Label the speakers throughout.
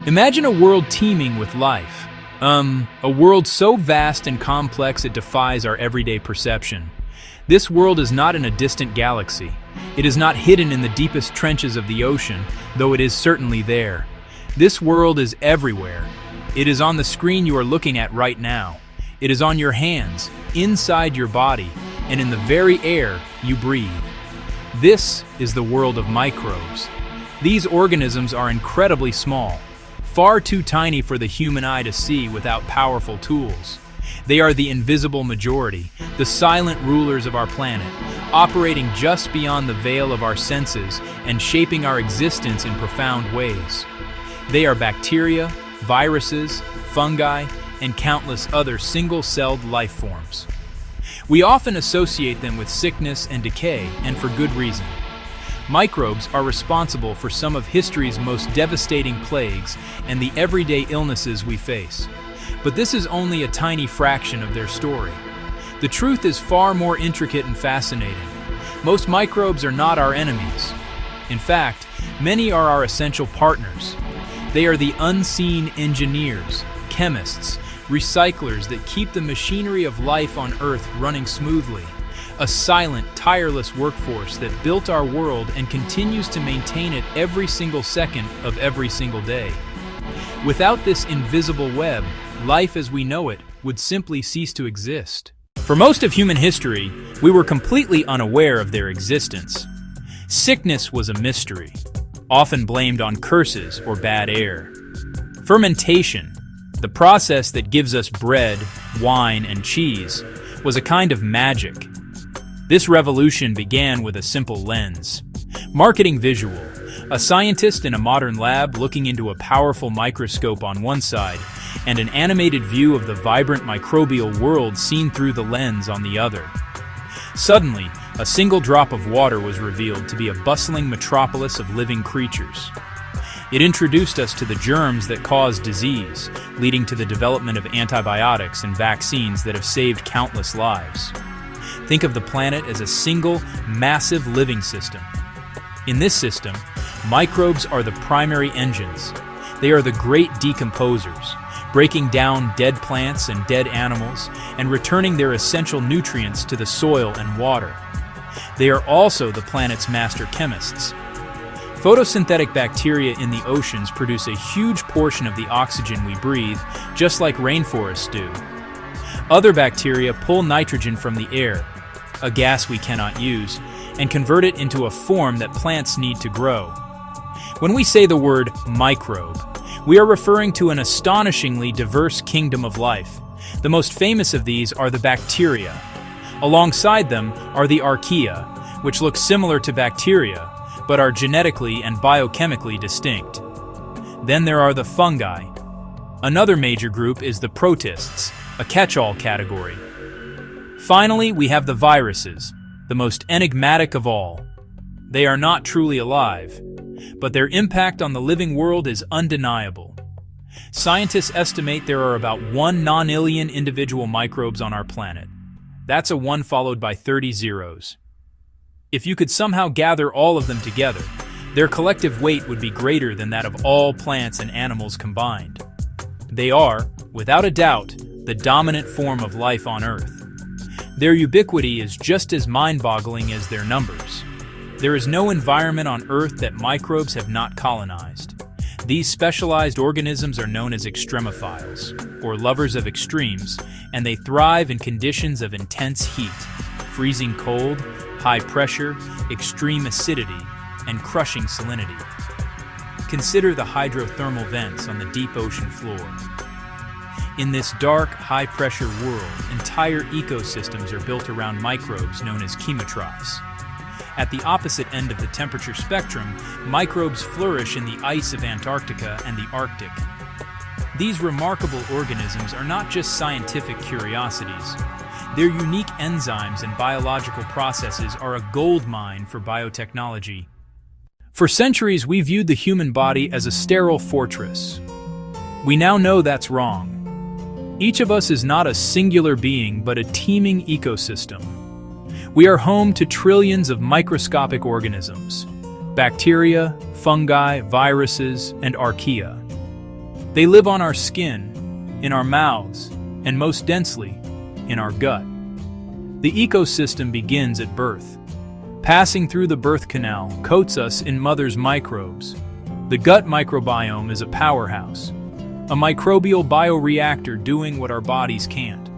Speaker 1: Imagine a world teeming with life. A world so vast and complex it defies our everyday perception. This world is not in a distant galaxy. It is not hidden in the deepest trenches of the ocean, though it is certainly there. This world is everywhere. It is on the screen you are looking at right now. It is on your hands, inside your body, and in the very air you breathe. This is the world of microbes. These organisms are incredibly small, far too tiny for the human eye to see without powerful tools. They are the invisible majority, the silent rulers of our planet, operating just beyond the veil of our senses and shaping our existence in profound ways. They are bacteria, viruses, fungi, and countless other single-celled life forms. We often associate them with sickness and decay, and for good reason. Microbes are responsible for some of history's most devastating plagues and the everyday illnesses we face. But this is only a tiny fraction of their story. The truth is far more intricate and fascinating. Most microbes are not our enemies. In fact, many are our essential partners. They are the unseen engineers, chemists, recyclers that keep the machinery of life on Earth running smoothly. A silent, tireless workforce that built our world and continues to maintain it every single second of every single day. Without this invisible web, life as we know it would simply cease to exist. For most of human history, we were completely unaware of their existence. Sickness was a mystery, often blamed on curses or bad air. Fermentation, the process that gives us bread, wine, and cheese, was a kind of magic. This revolution began with a simple lens. Marketing visual, a scientist in a modern lab looking into a powerful microscope on one side, and an animated view of the vibrant microbial world seen through the lens on the other. Suddenly, a single drop of water was revealed to be a bustling metropolis of living creatures. It introduced us to the germs that cause disease, leading to the development of antibiotics and vaccines that have saved countless lives. Think of the planet as a single, massive living system. In this system, microbes are the primary engines. They are the great decomposers, breaking down dead plants and dead animals and returning their essential nutrients to the soil and water. They are also the planet's master chemists. Photosynthetic bacteria in the oceans produce a huge portion of the oxygen we breathe, just like rainforests do. Other bacteria pull nitrogen from the air, a gas we cannot use, and convert it into a form that plants need to grow. When we say the word microbe, we are referring to an astonishingly diverse kingdom of life. The most famous of these are the bacteria. Alongside them are the archaea, which look similar to bacteria, but are genetically and biochemically distinct. Then there are the fungi. Another major group is the protists, a catch-all category. Finally, we have the viruses, the most enigmatic of all. They are not truly alive, but their impact on the living world is undeniable. Scientists estimate there are about 1 nonillion individual microbes on our planet. That's a 1 followed by 30 zeros. If you could somehow gather all of them together, their collective weight would be greater than that of all plants and animals combined. They are, without a doubt, the dominant form of life on Earth. Their ubiquity is just as mind-boggling as their numbers. There is no environment on Earth that microbes have not colonized. These specialized organisms are known as extremophiles, or lovers of extremes, and they thrive in conditions of intense heat, freezing cold, high pressure, extreme acidity, and crushing salinity. Consider the hydrothermal vents on the deep ocean floor. In this dark, high-pressure world, entire ecosystems are built around microbes known as chemotrophs. At the opposite end of the temperature spectrum, microbes flourish in the ice of Antarctica and the Arctic. These remarkable organisms are not just scientific curiosities. Their unique enzymes and biological processes are a goldmine for biotechnology. For centuries, we viewed the human body as a sterile fortress. We now know that's wrong. Each of us is not a singular being, but a teeming ecosystem. We are home to trillions of microscopic organisms, bacteria, fungi, viruses, and archaea. They live on our skin, in our mouths, and most densely, in our gut. The ecosystem begins at birth. Passing through the birth canal coats us in mother's microbes. The gut microbiome is a powerhouse, a microbial bioreactor doing what our bodies can't.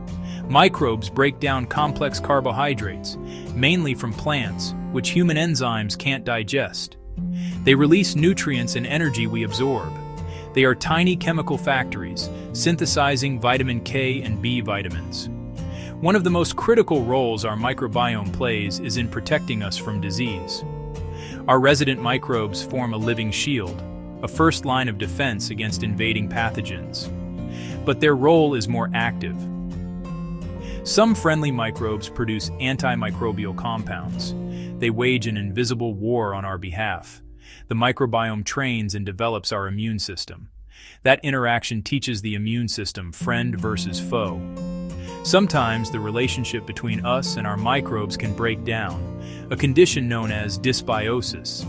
Speaker 1: Microbes break down complex carbohydrates, mainly from plants, which human enzymes can't digest. They release nutrients and energy we absorb. They are tiny chemical factories, synthesizing vitamin K and B vitamins. One of the most critical roles our microbiome plays is in protecting us from disease. Our resident microbes form a living shield, a first line of defense against invading pathogens. But their role is more active. Some friendly microbes produce antimicrobial compounds. They wage an invisible war on our behalf. The microbiome trains and develops our immune system. That interaction teaches the immune system friend versus foe. Sometimes the relationship between us and our microbes can break down, a condition known as dysbiosis.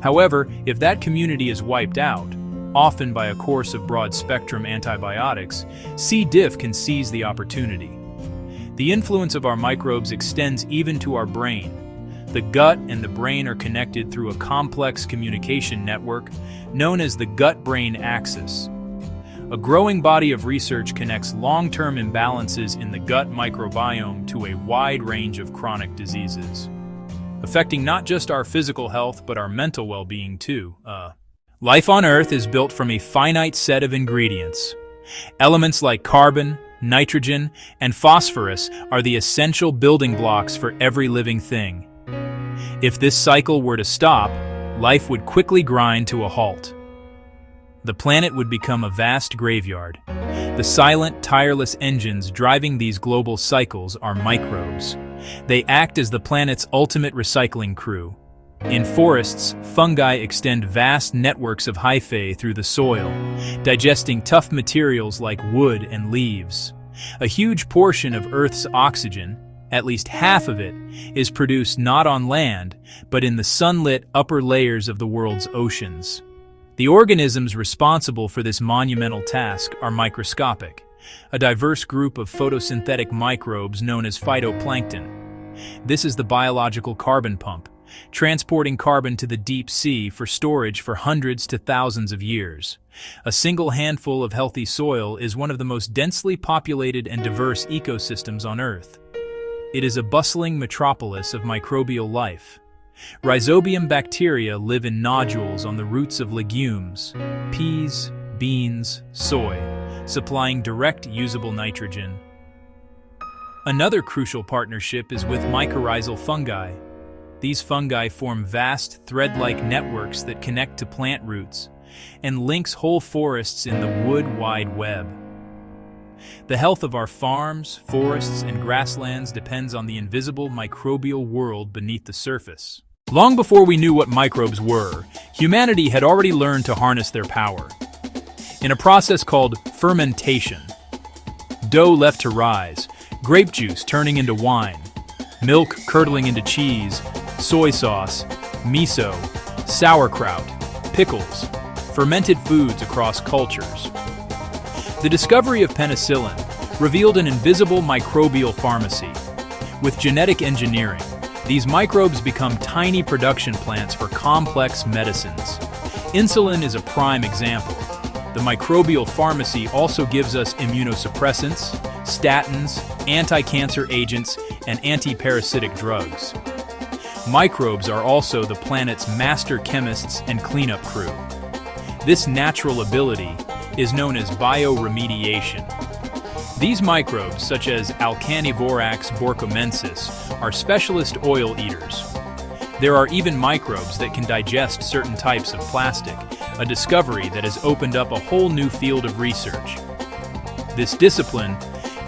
Speaker 1: However, if that community is wiped out, often by a course of broad-spectrum antibiotics, C. diff can seize the opportunity. The influence of our microbes extends even to our brain. The gut and the brain are connected through a complex communication network known as the gut-brain axis. A growing body of research connects long-term imbalances in the gut microbiome to a wide range of chronic diseases, affecting not just our physical health but our mental well-being too. Life on Earth is built from a finite set of ingredients. Elements like carbon, nitrogen, and phosphorus are the essential building blocks for every living thing. If this cycle were to stop, life would quickly grind to a halt. The planet would become a vast graveyard. The silent, tireless engines driving these global cycles are microbes. They act as the planet's ultimate recycling crew. In forests, fungi extend vast networks of hyphae through the soil, digesting tough materials like wood and leaves. A huge portion of Earth's oxygen, at least half of it, is produced not on land, but in the sunlit upper layers of the world's oceans. The organisms responsible for this monumental task are microscopic, a diverse group of photosynthetic microbes known as phytoplankton. This is the biological carbon pump, transporting carbon to the deep sea for storage for hundreds to thousands of years. A single handful of healthy soil is one of the most densely populated and diverse ecosystems on Earth. It is a bustling metropolis of microbial life. Rhizobium bacteria live in nodules on the roots of legumes, peas, beans, soy, supplying direct usable nitrogen. Another crucial partnership is with mycorrhizal fungi. These fungi form vast thread-like networks that connect to plant roots and links whole forests in the wood wide web. The health of our farms, forests, and grasslands depends on the invisible microbial world beneath the surface. Long before we knew what microbes were, humanity had already learned to harness their power. In a process called fermentation, dough left to rise, grape juice turning into wine, milk curdling into cheese, soy sauce, miso, sauerkraut, pickles, fermented foods across cultures. The discovery of penicillin revealed an invisible microbial pharmacy. With genetic engineering, these microbes become tiny production plants for complex medicines. Insulin is a prime example. The microbial pharmacy also gives us immunosuppressants, statins, anti-cancer agents, and anti-parasitic drugs. Microbes are also the planet's master chemists and cleanup crew. This natural ability is known as bioremediation. These microbes, such as Alcanivorax borchomensis, are specialist oil eaters. There are even microbes that can digest certain types of plastic, a discovery that has opened up a whole new field of research. This discipline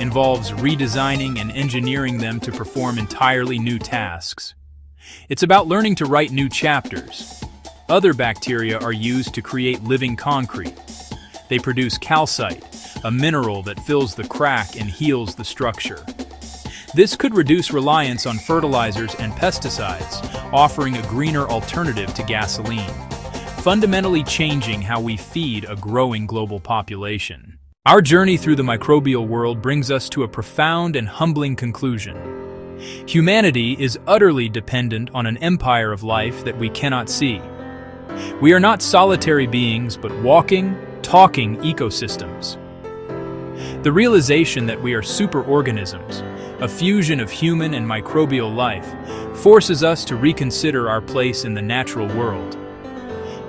Speaker 1: involves redesigning and engineering them to perform entirely new tasks. It's about learning to write new chapters. Other bacteria are used to create living concrete. They produce calcite, a mineral that fills the crack and heals the structure. This could reduce reliance on fertilizers and pesticides, offering a greener alternative to gasoline. fundamentally changing how we feed a growing global population. Our journey through the microbial world brings us to a profound and humbling conclusion. Humanity is utterly dependent on an empire of life that we cannot see. We are not solitary beings, but walking, talking ecosystems. The realization that we are superorganisms, a fusion of human and microbial life, forces us to reconsider our place in the natural world.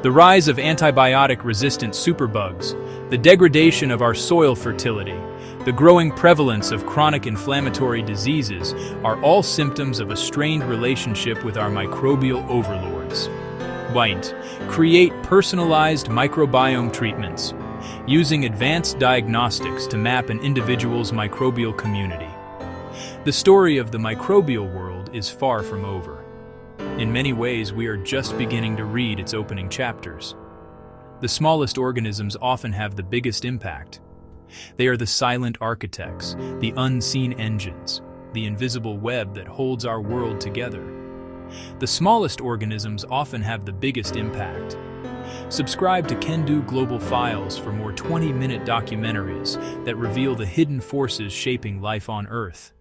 Speaker 1: The rise of antibiotic-resistant superbugs, the degradation of our soil fertility, the growing prevalence of chronic inflammatory diseases are all symptoms of a strained relationship with our microbial overlords. Create personalized microbiome treatments, using advanced diagnostics to map an individual's microbial community. The story of the microbial world is far from over. In many ways, we are just beginning to read its opening chapters. The smallest organisms often have the biggest impact. They are the silent architects, the unseen engines, the invisible web that holds our world together. The smallest organisms often have the biggest impact. Subscribe to Kendu Global Files for more 20-minute documentaries that reveal the hidden forces shaping life on Earth.